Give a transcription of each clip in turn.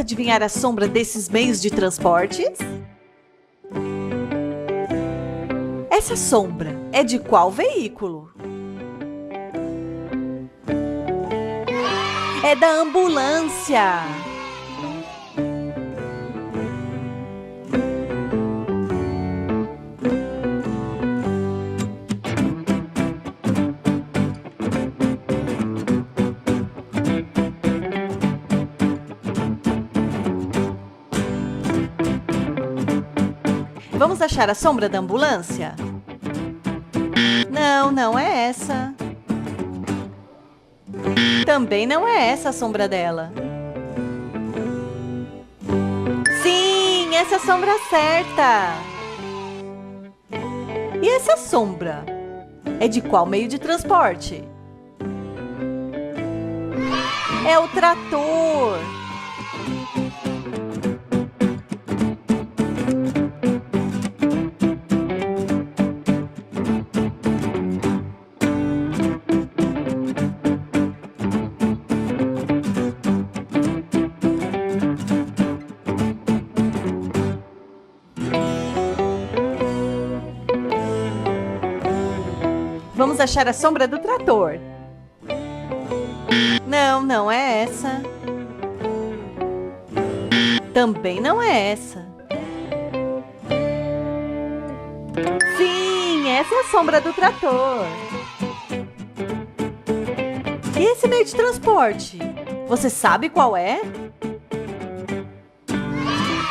adivinhar a sombra desses meios de transportes? Essa sombra é de qual veículo? É da ambulância. Vamos achar a sombra da ambulância? Não, não é essa. Também não é essa a sombra dela. Sim, essa é a sombra certa. E essa sombra é de qual meio de transporte? É o trator. Vamos achar a sombra do trator. Não, não é essa. Também não é essa. Sim, essa é a sombra do trator. E esse meio de transporte? Você sabe qual é?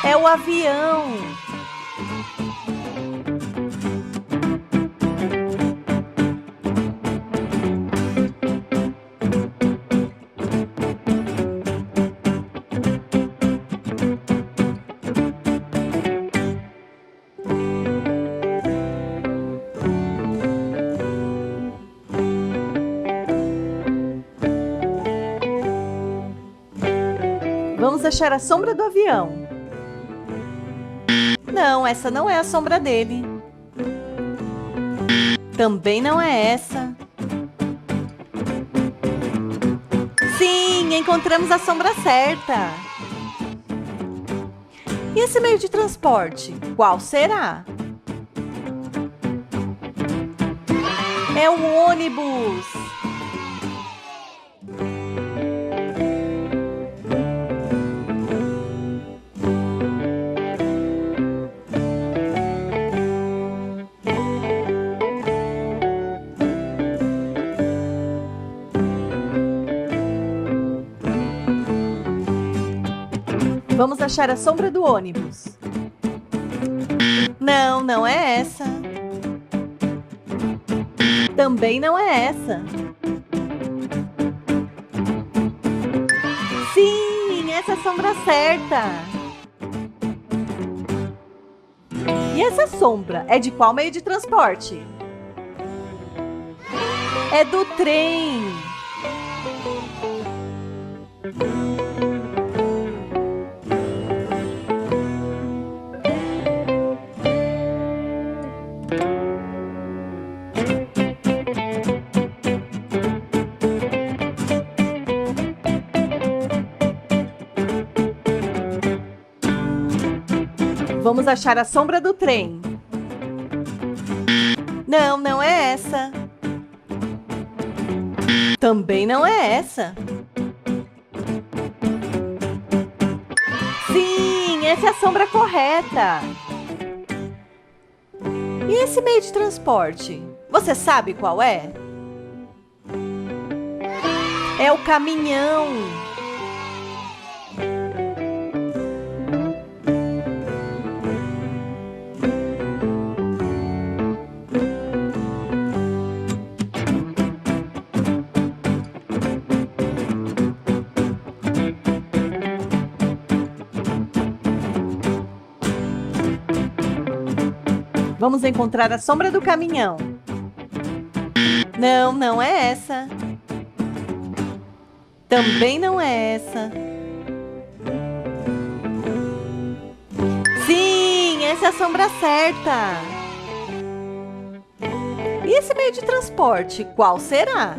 É o avião. Vamos achar a sombra do avião. Não, essa não é a sombra dele. Também não é essa. Sim, encontramos a sombra certa. E esse meio de transporte, qual será? É o ônibus. Vamos achar a sombra do ônibus. Não, não é essa. Também não é essa. Sim, essa é a sombra certa. E essa sombra é de qual meio de transporte? É do trem. Vamos achar a sombra do trem. Não, não é essa. Também não é essa. Sim, essa é a sombra correta. E esse meio de transporte? Você sabe qual é? É o caminhão. Vamos encontrar a sombra do caminhão. Não, não é essa. Também não é essa. Sim, essa é a sombra certa. E esse meio de transporte, qual será?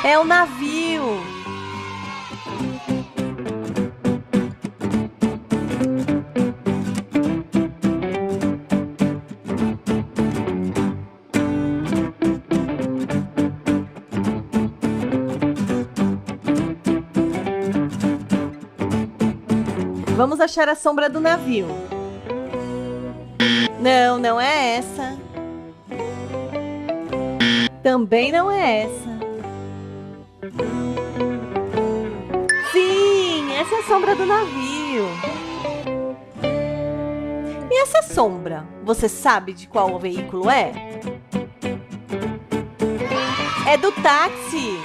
É o navio. Vamos achar a sombra do navio. Não, não é essa. Também não é essa. Sim, essa é a sombra do navio. E essa sombra, você sabe de qual veículo é? É do táxi.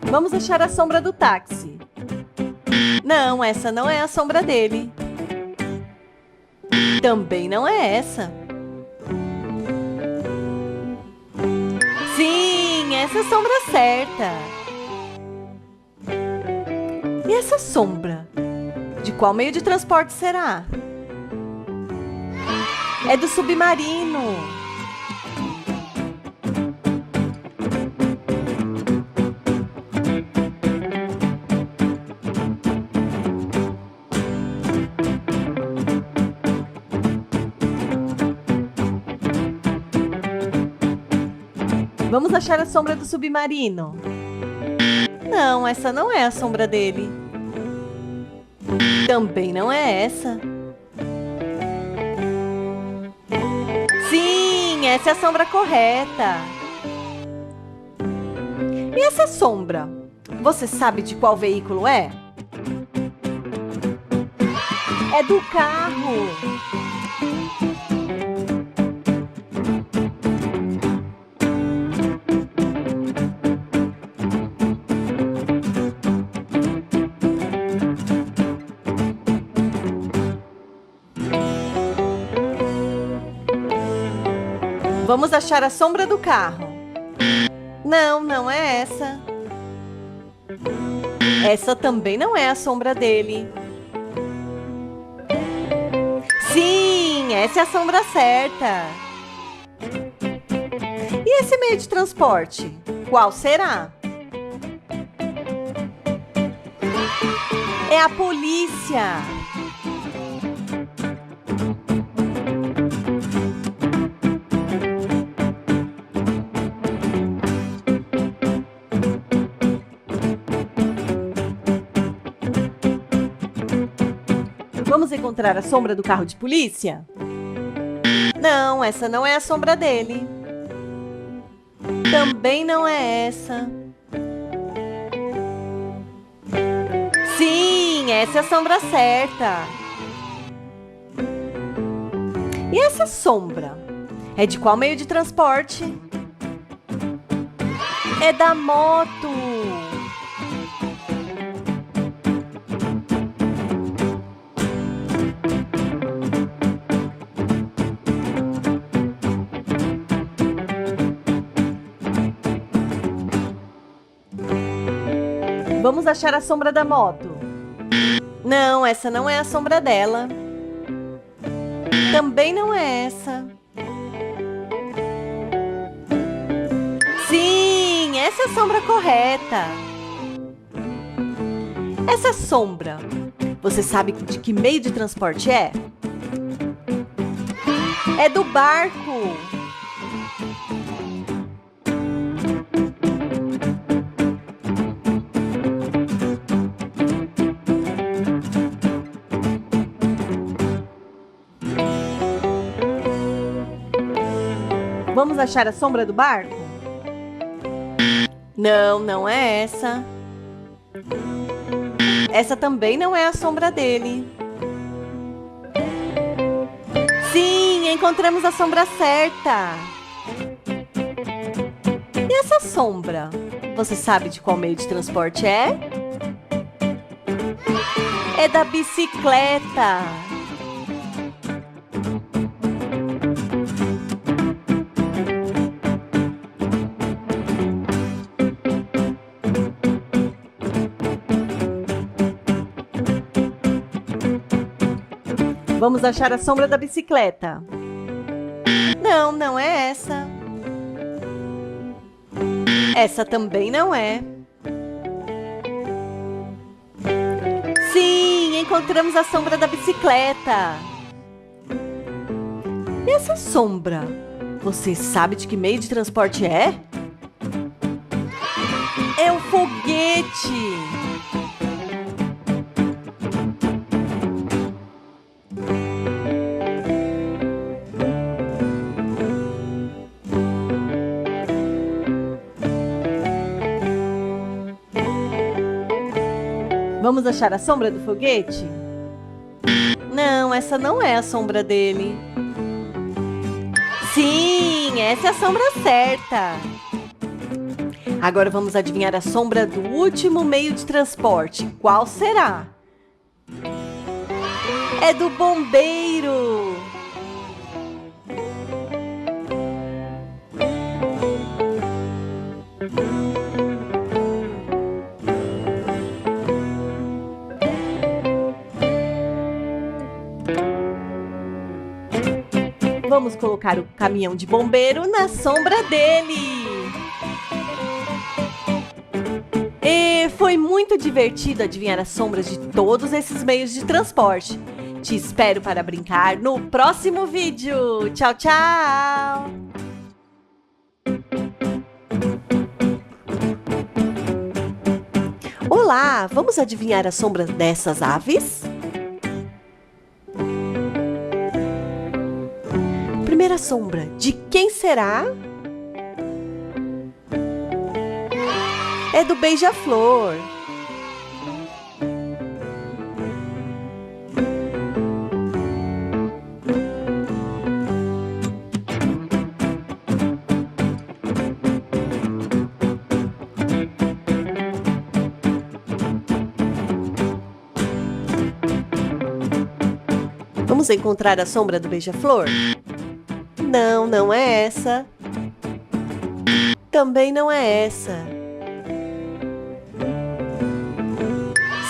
Vamos achar a sombra do táxi. Não, essa não é a sombra dele. Também não é essa. Sim, essa é a sombra certa. E essa sombra? De qual meio de transporte será? É do submarino. Vamos achar a sombra do submarino. Não, essa não é a sombra dele. Também não é essa. Sim, essa é a sombra correta. E essa sombra? Você sabe de qual veículo é? É do carro. Vamos achar a sombra do carro. Não, não é essa. Essa também não é a sombra dele. Sim, essa é a sombra certa. E esse meio de transporte? Qual será? É a polícia. Vamos encontrar a sombra do carro de polícia? Não, essa não é a sombra dele. Também não é essa. Sim, essa é a sombra certa. E essa sombra? É de qual meio de transporte? É da moto. Vamos achar a sombra da moto. Não, essa não é a sombra dela. Também não é essa. Sim, essa é a sombra correta. Essa sombra, você sabe de que meio de transporte é? É do barco. Vamos achar a sombra do barco? Não, não é essa. Essa também não é a sombra dele. Sim, encontramos a sombra certa. E essa sombra? Você sabe de qual meio de transporte é? É da bicicleta. Vamos achar a sombra da bicicleta. Não, não é essa. Essa também não é. Sim, encontramos a sombra da bicicleta. E essa sombra? Você sabe de que meio de transporte é? É o foguete! Vamos achar a sombra do foguete? Não, essa não é a sombra dele. Sim, essa é a sombra certa. Agora vamos adivinhar a sombra do último meio de transporte. Qual será? É do bombeiro. Vamos colocar o caminhão de bombeiro na sombra dele. E foi muito divertido adivinhar as sombras de todos esses meios de transporte. Te espero para brincar no próximo vídeo. Tchau, tchau! Olá, vamos adivinhar a sombra dessas aves? Primeira sombra, de quem será? É do beija-flor. Vamos encontrar a sombra do beija-flor? Não, não é essa. Também não é essa.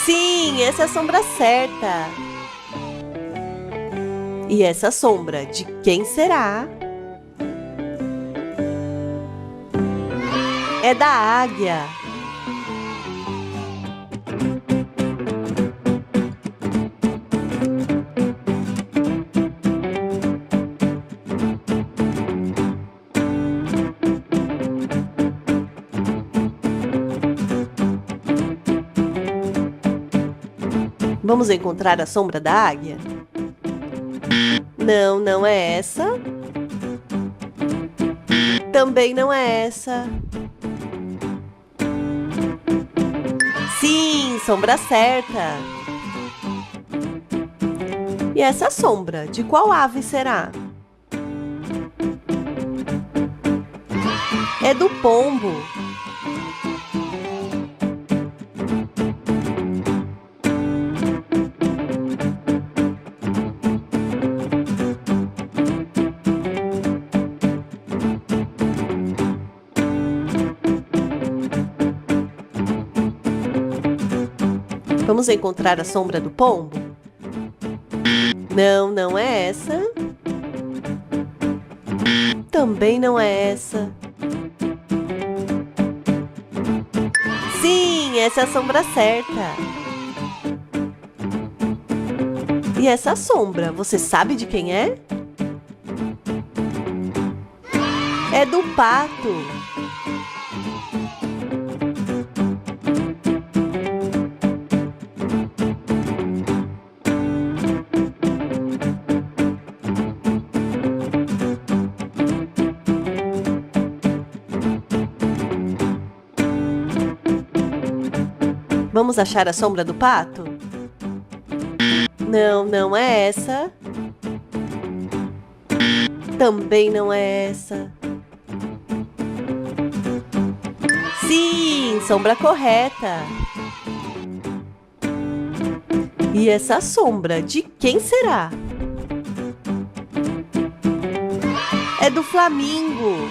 Sim, essa é a sombra certa. E essa sombra, de quem será? É da águia. Vamos encontrar a sombra da águia? Não, não é essa. Também não é essa. Sim, sombra certa. E essa sombra, de qual ave será? É do pombo. Vamos encontrar a sombra do pombo? Não, não é essa. Também não é essa. Sim, essa é a sombra certa. E essa sombra, você sabe de quem é? É do pato. Vamos achar a sombra do pato? Não, não é essa. Também não é essa. Sim, sombra correta. E essa sombra, de quem será? É do flamingo.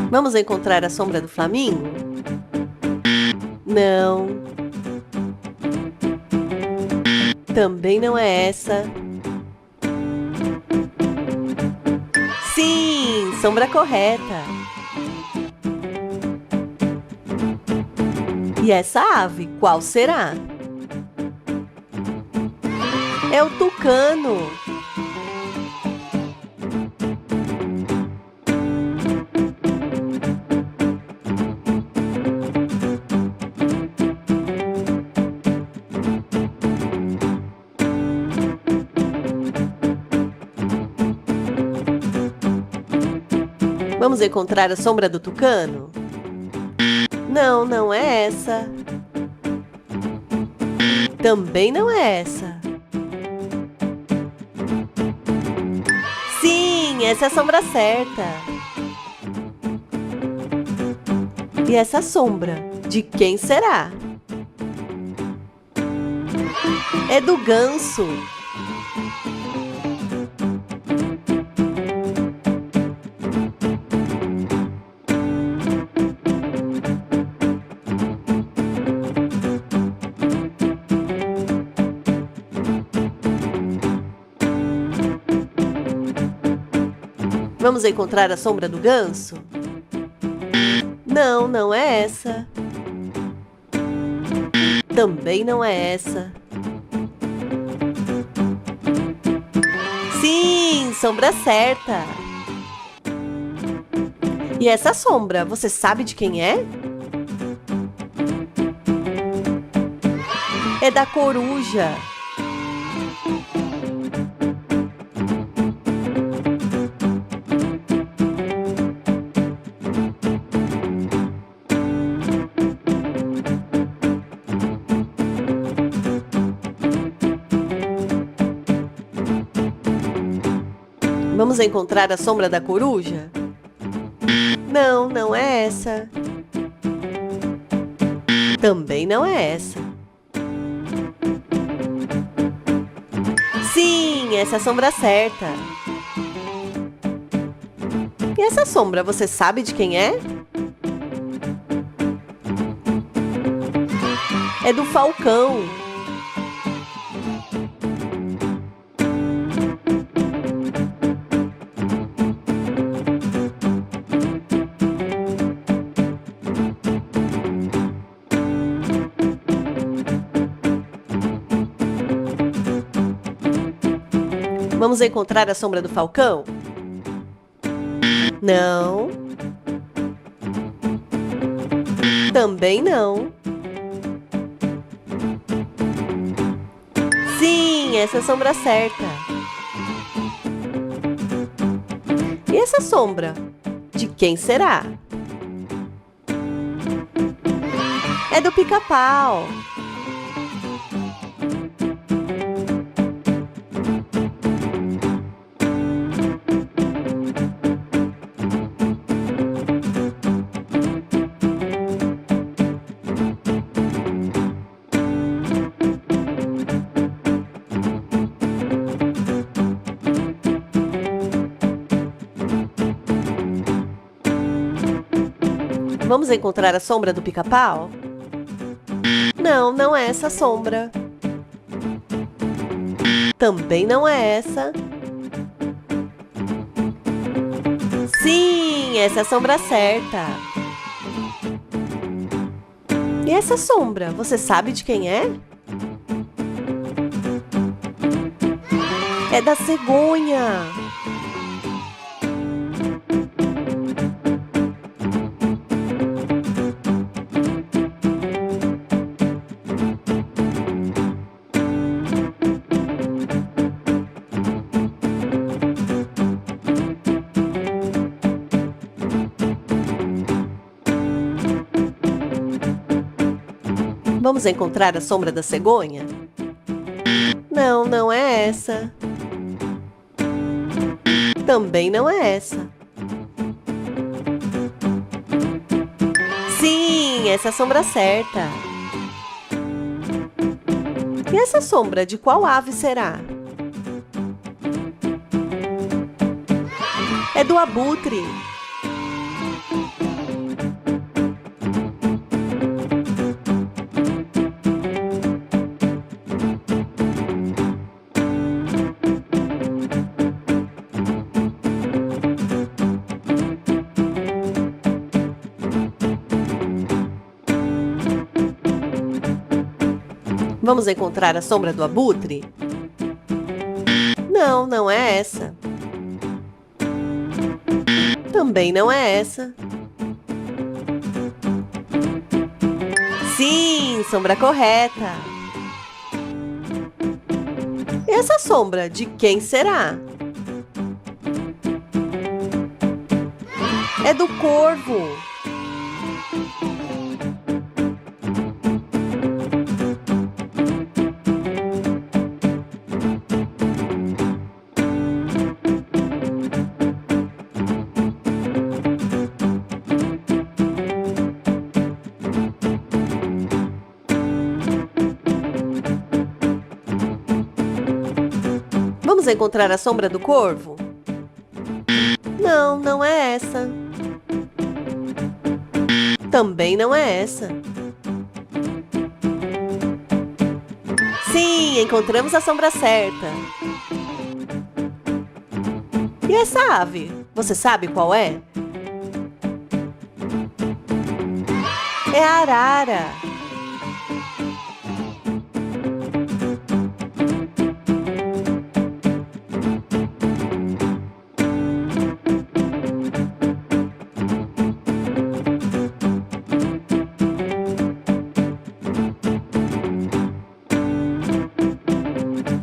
Vamos encontrar a sombra do flamingo? Não. Também não é essa. Sim, sombra correta. E essa ave, qual será? É o tucano. Vamos encontrar a sombra do tucano? Não, não é essa. Também não é essa. Sim, essa é a sombra certa. E essa sombra, de quem será? É do ganso. Vamos encontrar a sombra do ganso? Não, não é essa. Também não é essa. Sim, sombra certa. E essa sombra, você sabe de quem é? É da coruja. Vamos encontrar a sombra da coruja? Não, não é essa. Também não é essa. Sim, essa é a sombra certa. E essa sombra, você sabe de quem é? É do falcão. Vamos encontrar a sombra do falcão? Não. Também não. Sim, essa é a sombra certa. E essa sombra? De quem será? É do pica-pau. Vamos encontrar a sombra do pica-pau? Não, não é essa sombra. Também não é essa. Sim, essa é a sombra certa. E essa sombra, você sabe de quem é? É da cegonha. Vamos encontrar a sombra da cegonha? Não, não é essa. Também não é essa. Sim, essa é a sombra certa. E essa sombra de qual ave será? É do abutre. Vamos encontrar a sombra do abutre? Não, não é essa. Também não é essa. Sim, sombra correta. E essa sombra, de quem será? É do corvo. Vamos encontrar a sombra do corvo? Não, não é essa. Também não é essa. Sim, encontramos a sombra certa. E essa ave? Você sabe qual é? É a arara.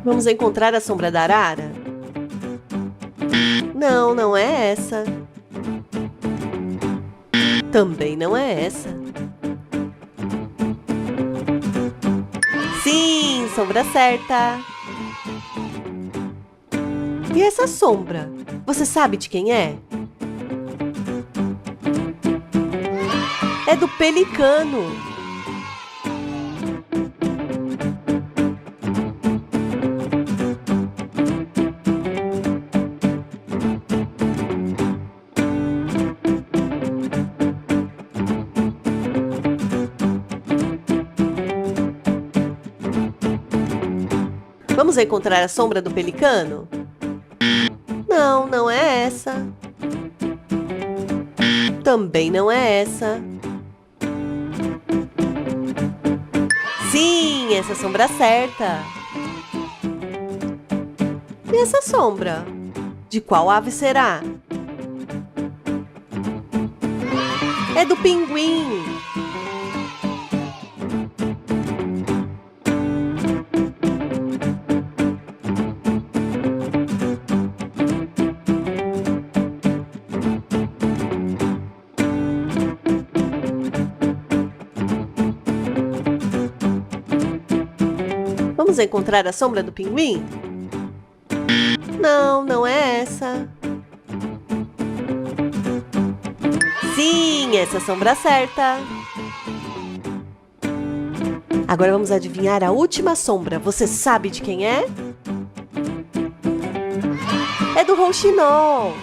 Vamos encontrar a sombra da arara? Não, não é essa. Também não é essa. Sim, sombra certa. E essa sombra? Você sabe de quem é? É do pelicano. Vamos encontrar a sombra do pelicano? Não, não é essa. Também não é essa. Sim, essa é a sombra certa. E essa sombra? De qual ave será? É do pinguim. Vamos encontrar a sombra do pinguim? Não, não é essa. Sim, essa é a sombra certa. Agora vamos adivinhar a última sombra. Você sabe de quem é? É do rouxinol.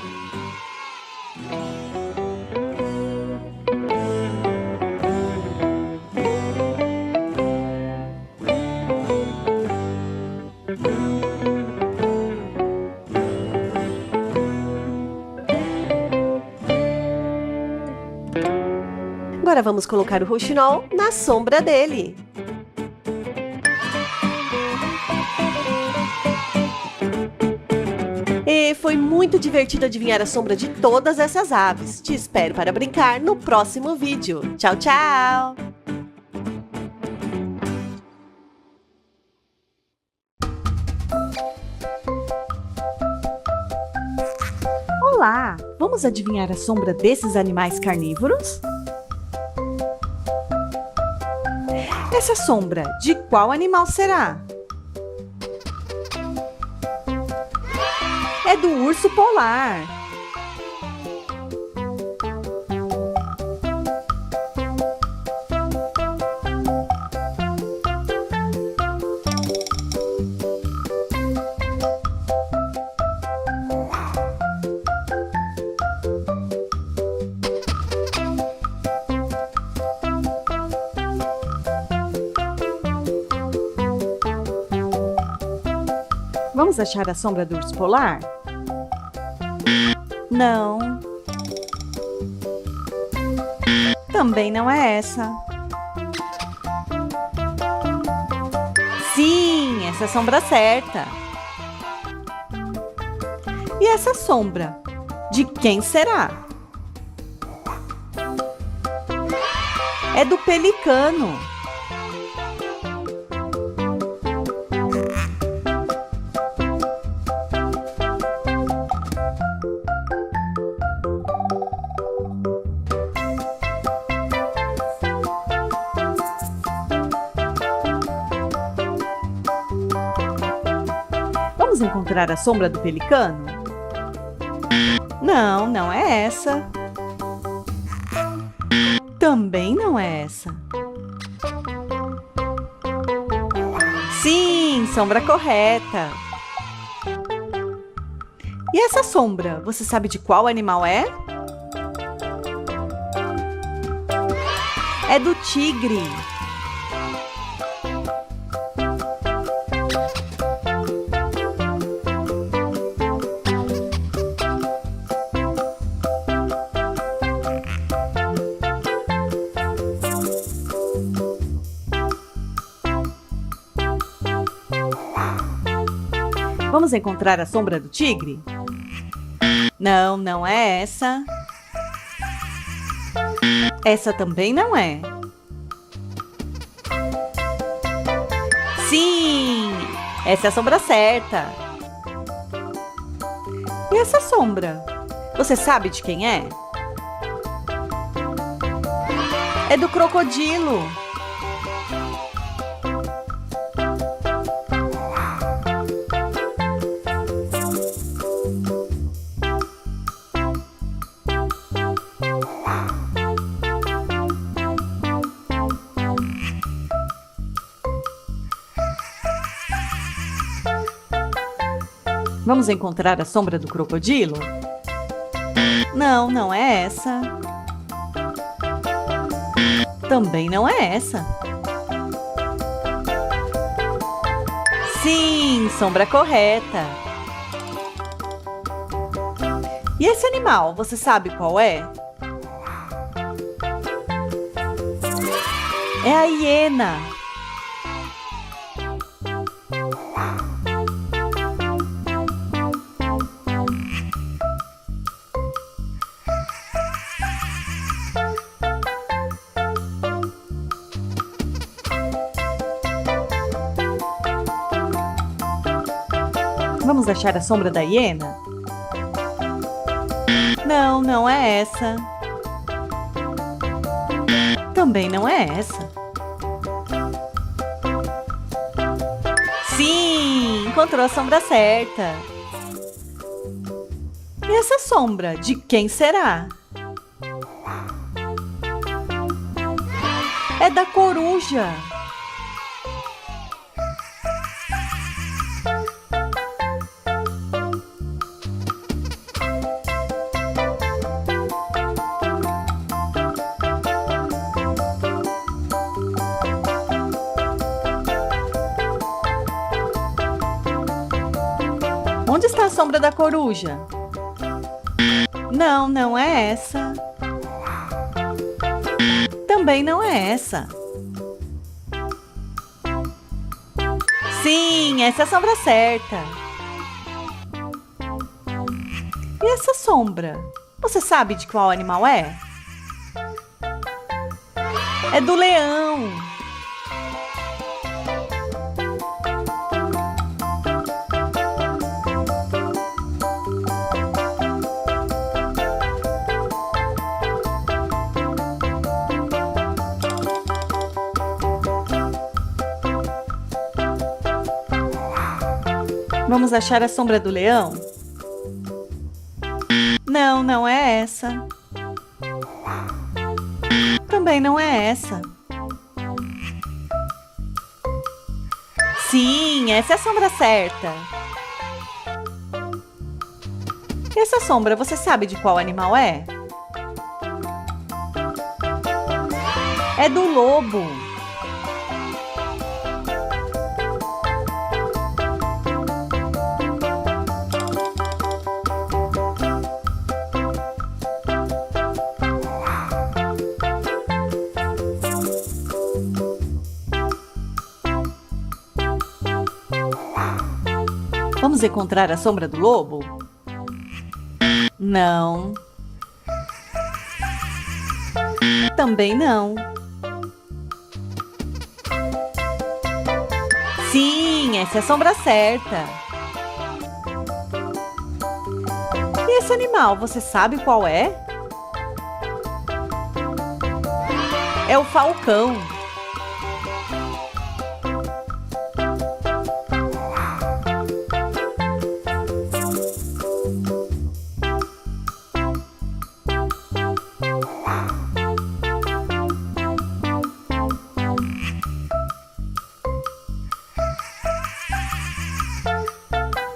Agora vamos colocar o rouxinol na sombra dele. E foi muito divertido adivinhar a sombra de todas essas aves. Te espero para brincar no próximo vídeo. Tchau, tchau! Olá! Vamos adivinhar a sombra desses animais carnívoros? Essa sombra, de qual animal será? É do urso polar. Vamos achar a sombra do urso polar? Não. Também não é essa. essa é a sombra certa. E essa sombra? De quem será? É do pelicano. Vamos encontrar a sombra do pelicano? Não, não é essa. Também não é essa. Sim, sombra correta. E essa sombra, você sabe de qual animal é? É do tigre. Vamos encontrar a sombra do tigre? Não, não é essa. Essa também não é. Sim! Essa é a sombra certa. E essa sombra? Você sabe de quem é? É do crocodilo. Vamos encontrar a sombra do crocodilo? Não, não é essa. Também não é essa. Sim, sombra correta. E esse animal, você sabe qual é? É a hiena. Vamos achar a sombra da hiena? Não, não é essa. Também não é essa. Sim, encontrou a sombra certa. E essa sombra, de quem será? É da coruja. Onde está a sombra da coruja? Não, não é essa. Também não é essa. Sim, essa é a sombra certa. E essa sombra? Você sabe de qual animal é? É do leão. Vamos achar a sombra do leão? Não, não é essa. Também não é essa. Sim, essa é a sombra certa. E essa sombra, você sabe de qual animal é? É do lobo. Vamos encontrar a sombra do lobo? Não. Também não. Sim, essa é a sombra certa. E esse animal, você sabe qual é? É o falcão.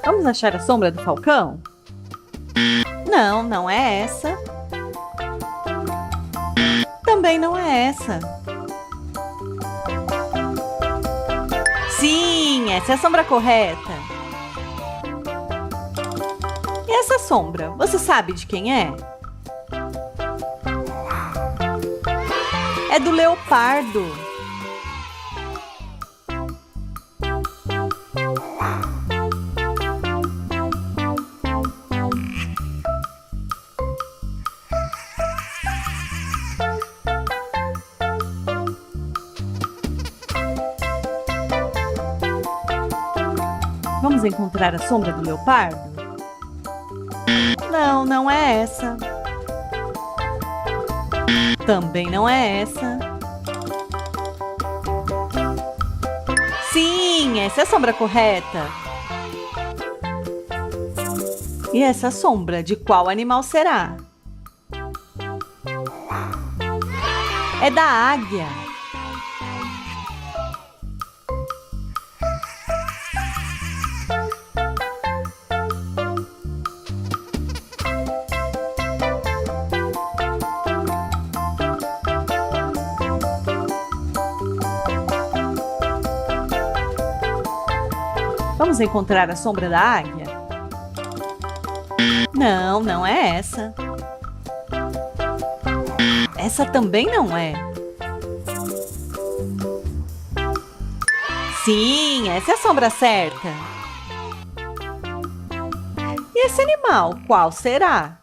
Vamos achar a sombra do falcão? Não, não é essa. Também não é essa. Sim, essa é a sombra correta. E essa sombra, você sabe de quem é? É do leopardo. Vamos encontrar a sombra do leopardo? Não, não é essa. Também não é essa. Sim, essa é a sombra correta. E essa sombra, de qual animal será? É da águia. Vamos encontrar a sombra da águia? Não, não é essa. Essa também não é. Sim, essa é a sombra certa. E esse animal, qual será?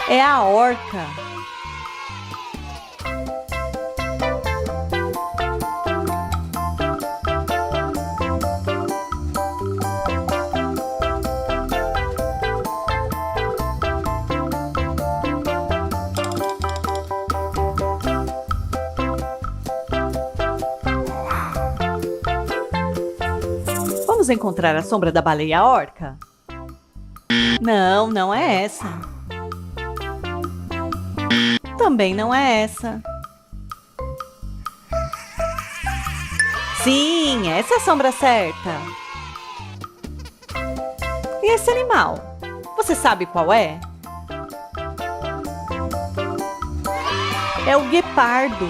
É a orca. Vamos encontrar a sombra da baleia orca? Não, não é essa. Também não é essa. Sim, essa é a sombra certa. E esse animal? Você sabe qual é? É o guepardo.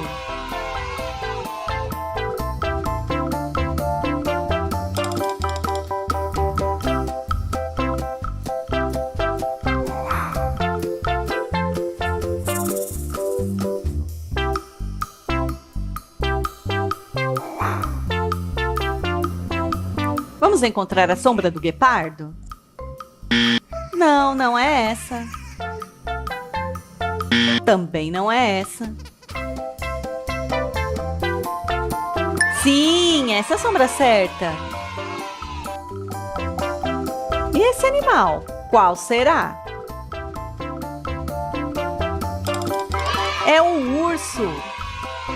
Vamos encontrar a sombra do guepardo? Não, não é essa. Também não é essa. Sim, essa é a sombra certa. E esse animal, qual será? É o urso.